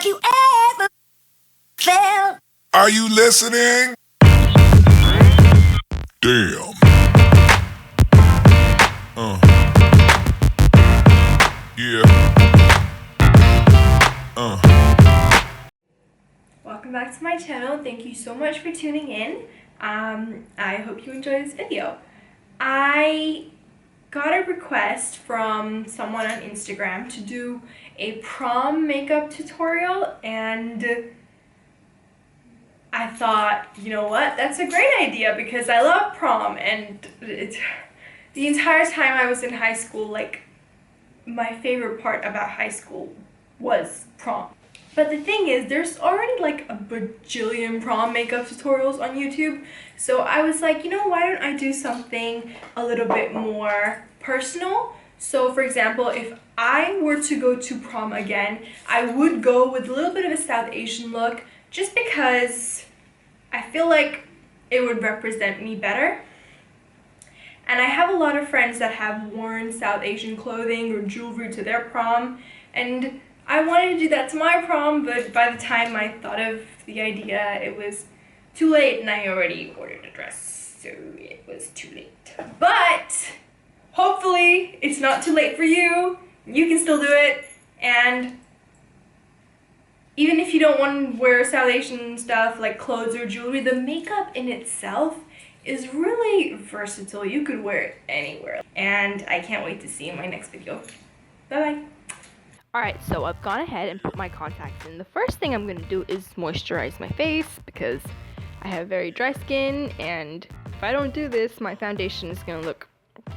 Have you ever felt? Are you listening? Damn. Yeah. Welcome back to my channel. Thank you so much for tuning in. I hope you enjoy this video. I got a request from someone on Instagram to do a prom makeup tutorial, and I thought, you know what, that's a great idea because I love prom, and the entire time I was in high school, like, my favorite part about high school was prom. But the thing is, there's already like a bajillion prom makeup tutorials on YouTube, so I was like, you know, why don't I do something a little bit more personal? So for example, if I were to go to prom again, I would go with a little bit of a South Asian look, just because I feel like it would represent me better. And I have a lot of friends that have worn South Asian clothing or jewelry to their prom, and I wanted to do that to my prom, but by the time I thought of the idea, it was too late and I already ordered a dress, so it was too late. But hopefully it's not too late for you. You can still do it, and even if you don't want to wear South Asian stuff like clothes or jewelry, the makeup in itself is really versatile. You could wear it anywhere, and I can't wait to see you in my next video. Bye-bye. Alright, so I've gone ahead and put my contacts in. The first thing I'm going to do is moisturize my face because I have very dry skin, and if I don't do this, my foundation is going to look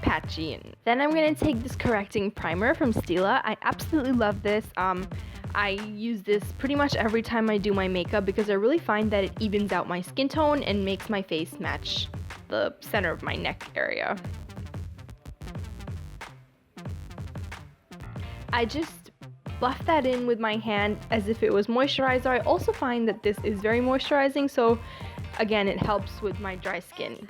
patchy. And then I'm going to take this correcting primer from Stila. I absolutely love this. I use this pretty much every time I do my makeup because I really find that it evens out my skin tone and makes my face match the center of my neck area. I just buff that in with my hand as if it was moisturizer. I also find that this is very moisturizing, so again, it helps with my dry skin.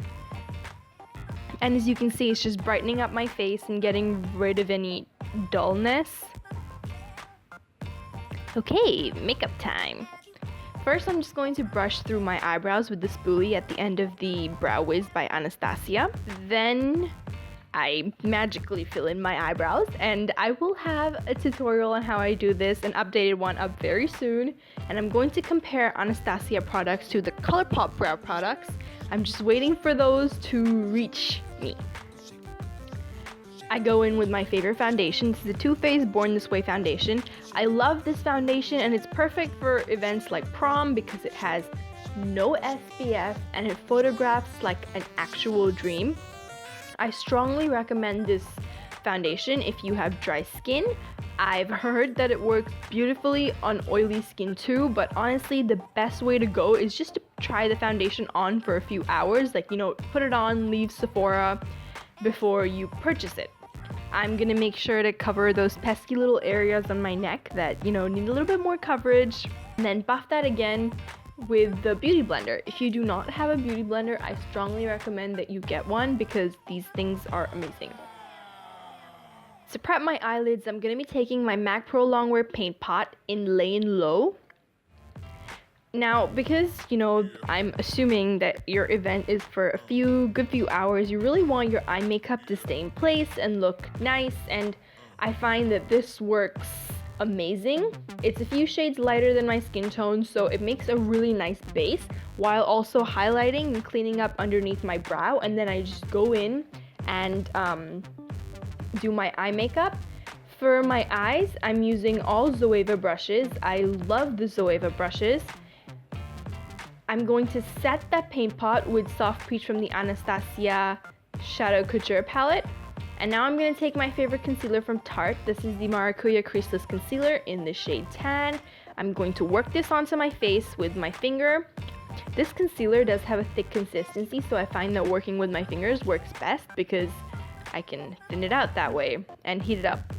And as you can see, it's just brightening up my face and getting rid of any dullness. Okay, makeup time. First, I'm just going to brush through my eyebrows with the spoolie at the end of the Brow Wiz by Anastasia. Then I magically fill in my eyebrows, and I will have a tutorial on how I do this, an updated one up very soon. And I'm going to compare Anastasia products to the Colourpop brow products. I'm just waiting for those to reach me. I go in with my favorite foundation. This is the Too Faced Born This Way foundation. I love this foundation, and it's perfect for events like prom because it has no SPF and it photographs like an actual dream. I strongly recommend this foundation if you have dry skin. I've heard that it works beautifully on oily skin too, but honestly the best way to go is just to try the foundation on for a few hours. Like, you know, put it on, leave Sephora before you purchase it. I'm gonna make sure to cover those pesky little areas on my neck that, you know, need a little bit more coverage, and then buff that again with the beauty blender. If you do not have a beauty blender, I strongly recommend that you get one because these things are amazing. To prep my eyelids, I'm going to be taking my MAC Prolongwear paint pot in Layin Low. Now, because, you know, I'm assuming that your event is for a good few hours, you really want your eye makeup to stay in place and look nice, and I find that this works amazing. It's a few shades lighter than my skin tone, so it makes a really nice base while also highlighting and cleaning up underneath my brow. And then I just go in and do my eye makeup. For my eyes, I'm using all Zoeva brushes. I love the Zoeva brushes. I'm going to set that paint pot with Soft Peach from the Anastasia Shadow Couture palette. And now I'm going to take my favorite concealer from Tarte. This is the Maracuja Creaseless Concealer in the shade Tan. I'm going to work this onto my face with my finger. This concealer does have a thick consistency, so I find that working with my fingers works best because I can thin it out that way and heat it up.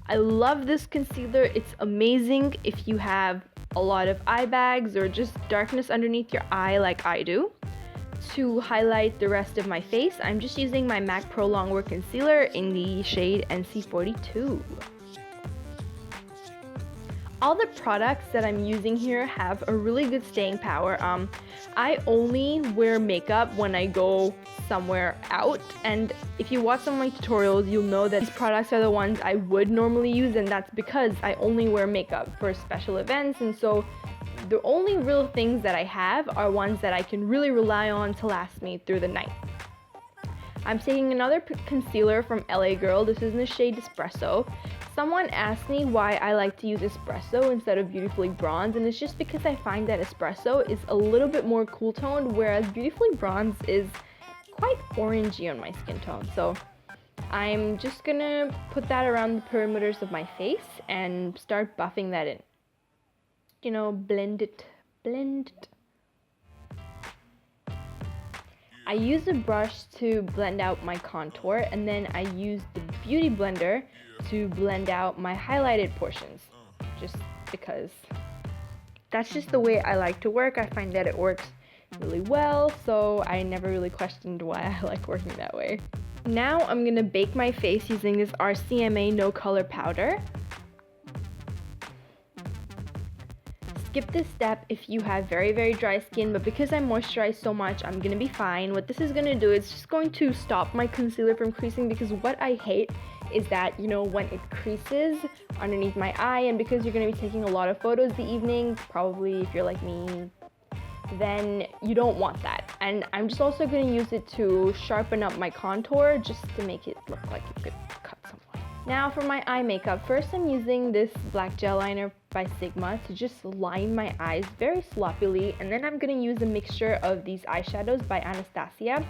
I love this concealer. It's amazing if you have a lot of eye bags or just darkness underneath your eye like I do. To highlight the rest of my face, I'm just using my MAC Prolongwear concealer in the shade NC42. All the products that I'm using here have a really good staying power. I only wear makeup when I go somewhere out, and if you watch some of my tutorials, you'll know that these products are the ones I would normally use, and that's because I only wear makeup for special events, and so the only real things that I have are ones that I can really rely on to last me through the night. I'm taking another concealer from LA Girl. This is in the shade Espresso. Someone asked me why I like to use Espresso instead of Beautifully Bronze, and it's just because I find that Espresso is a little bit more cool toned, whereas Beautifully Bronze is quite orangey on my skin tone. So I'm just gonna put that around the perimeters of my face and start buffing that in. You know, blend it. I use a brush to blend out my contour, and then I use the Beauty Blender to blend out my highlighted portions, just because that's just the way I like to work. I find that it works really well, so I never really questioned why I like working that way. Now I'm gonna bake my face using this RCMA No Color Powder. Skip this step if you have very dry skin, but because I moisturize so much, I'm gonna be fine. What this is gonna do is just going to stop my concealer from creasing, because what I hate is that, you know, when it creases underneath my eye, and because you're gonna be taking a lot of photos the evening, probably if you're like me, then you don't want that. And I'm just also gonna use it to sharpen up my contour, just to make it look like you could cut someone. Now for my eye makeup, first I'm using this black gel liner by Sigma to just line my eyes very sloppily, and then I'm gonna use a mixture of these eyeshadows by Anastasia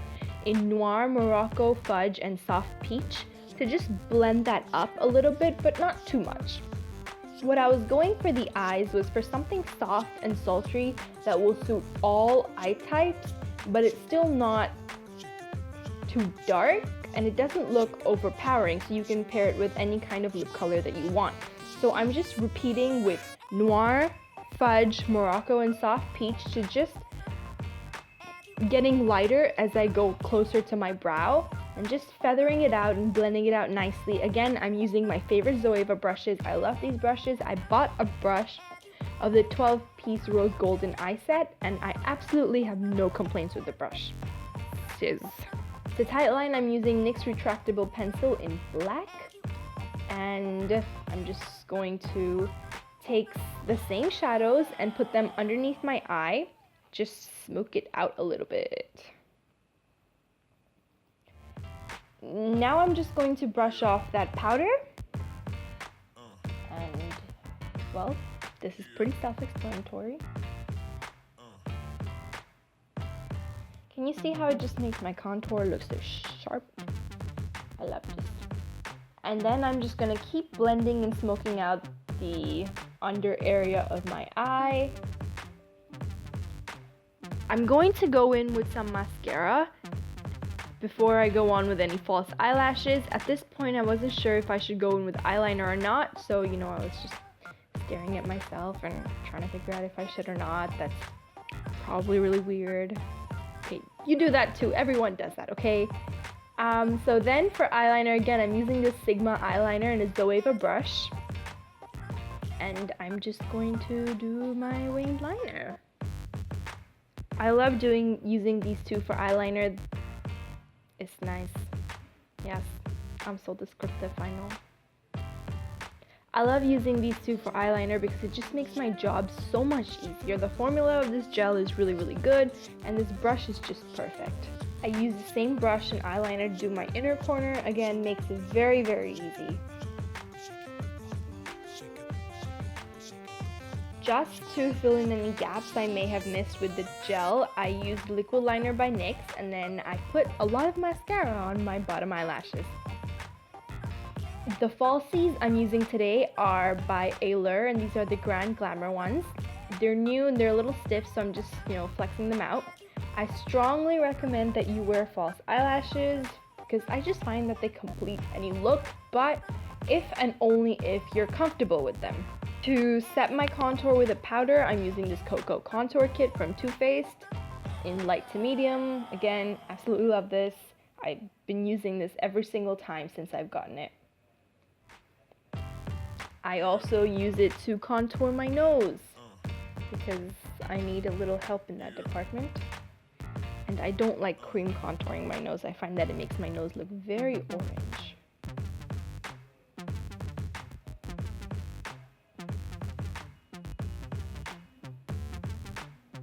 in Noir, Morocco, Fudge, and Soft Peach to just blend that up a little bit, but not too much. What I was going for the eyes was for something soft and sultry that will suit all eye types, but it's still not too dark, and it doesn't look overpowering, so you can pair it with any kind of lip color that you want. So I'm just repeating with Noir, Fudge, Morocco, and Soft Peach to just getting lighter as I go closer to my brow, and just feathering it out and blending it out nicely. Again, I'm using my favorite Zoeva brushes. I love these brushes. I bought a brush of the 12-piece rose golden eye set, and I absolutely have no complaints with the brush. To tightline, I'm using NYX retractable pencil in black, and I'm just going to take the same shadows and put them underneath my eye, just smoke it out a little bit. Now I'm just going to brush off that powder, and well, this is pretty self-explanatory. Can you see how it just makes my contour look so sharp? I love this. And then I'm just gonna keep blending and smoking out the under area of my eye. I'm going to go in with some mascara before I go on with any false eyelashes. At this point, I wasn't sure if I should go in with eyeliner or not, so you know, I was just staring at myself and trying to figure out if I should or not. That's probably really weird. Okay, you do that too. Everyone does that, okay? So then for eyeliner, again, I'm using this Sigma eyeliner and a Zoeva brush. And I'm just going to do my winged liner. I love using these two for eyeliner. It's nice. Yes, I'm so descriptive, I know. I love using these two for eyeliner because it just makes my job so much easier. The formula of this gel is really good, and this brush is just perfect. I use the same brush and eyeliner to do my inner corner. Again, makes it very easy. Just to fill in any gaps I may have missed with the gel, I used Liquid Liner by NYX, and then I put a lot of mascara on my bottom eyelashes. The falsies I'm using today are by Eylure, and these are the Grand Glamor ones. They're new and they're a little stiff, so I'm just, flexing them out. I strongly recommend that you wear false eyelashes because I just find that they complete any look, but if and only if you're comfortable with them. To set my contour with a powder, I'm using this Cocoa Contour Kit from Too Faced in light to medium. Again, absolutely love this. I've been using this every single time since I've gotten it. I also use it to contour my nose because I need a little help in that department. And I don't like cream contouring my nose. I find that it makes my nose look very orange.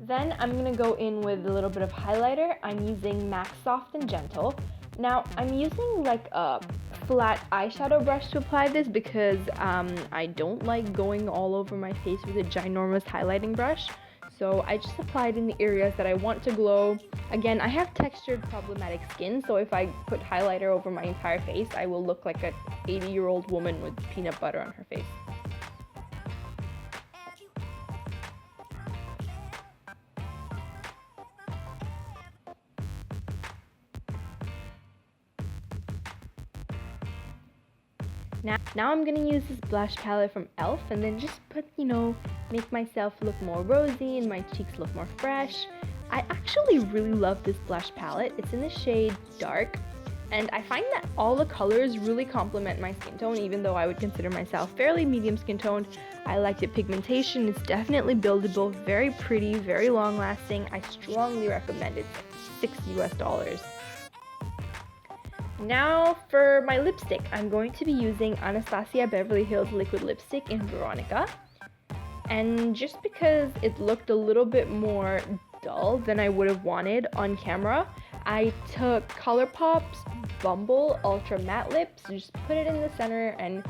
Then I'm going to go in with a little bit of highlighter. I'm using MAC Soft and Gentle. Now I'm using like a flat eyeshadow brush to apply this because I don't like going all over my face with a ginormous highlighting brush. So I just applied in the areas that I want to glow. Again, I have textured problematic skin, so if I put highlighter over my entire face, I will look like an 80-year-old woman with peanut butter on her face. Now I'm gonna use this blush palette from E.L.F. and then just put, make myself look more rosy and my cheeks look more fresh. I actually really love this blush palette. It's in the shade Dark, and I find that all the colors really complement my skin tone, even though I would consider myself fairly medium skin toned. I like the pigmentation. It's definitely buildable, very pretty, very long lasting. I strongly recommend it. $6 US. Now for my lipstick, I'm going to be using Anastasia Beverly Hills Liquid Lipstick in Veronica. And just because it looked a little bit more dull than I would have wanted on camera, I took Colourpop's Bumble Ultra Matte Lips, just put it in the center, and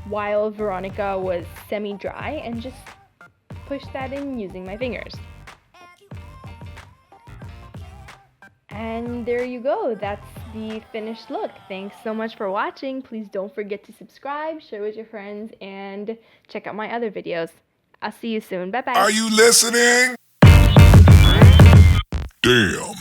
while Veronica was semi-dry, and just pushed that in using my fingers. And there you go, that's the finished look. Thanks so much for watching. Please don't forget to subscribe, share with your friends, and check out my other videos. I'll see you soon. Bye bye. Are you listening? Damn.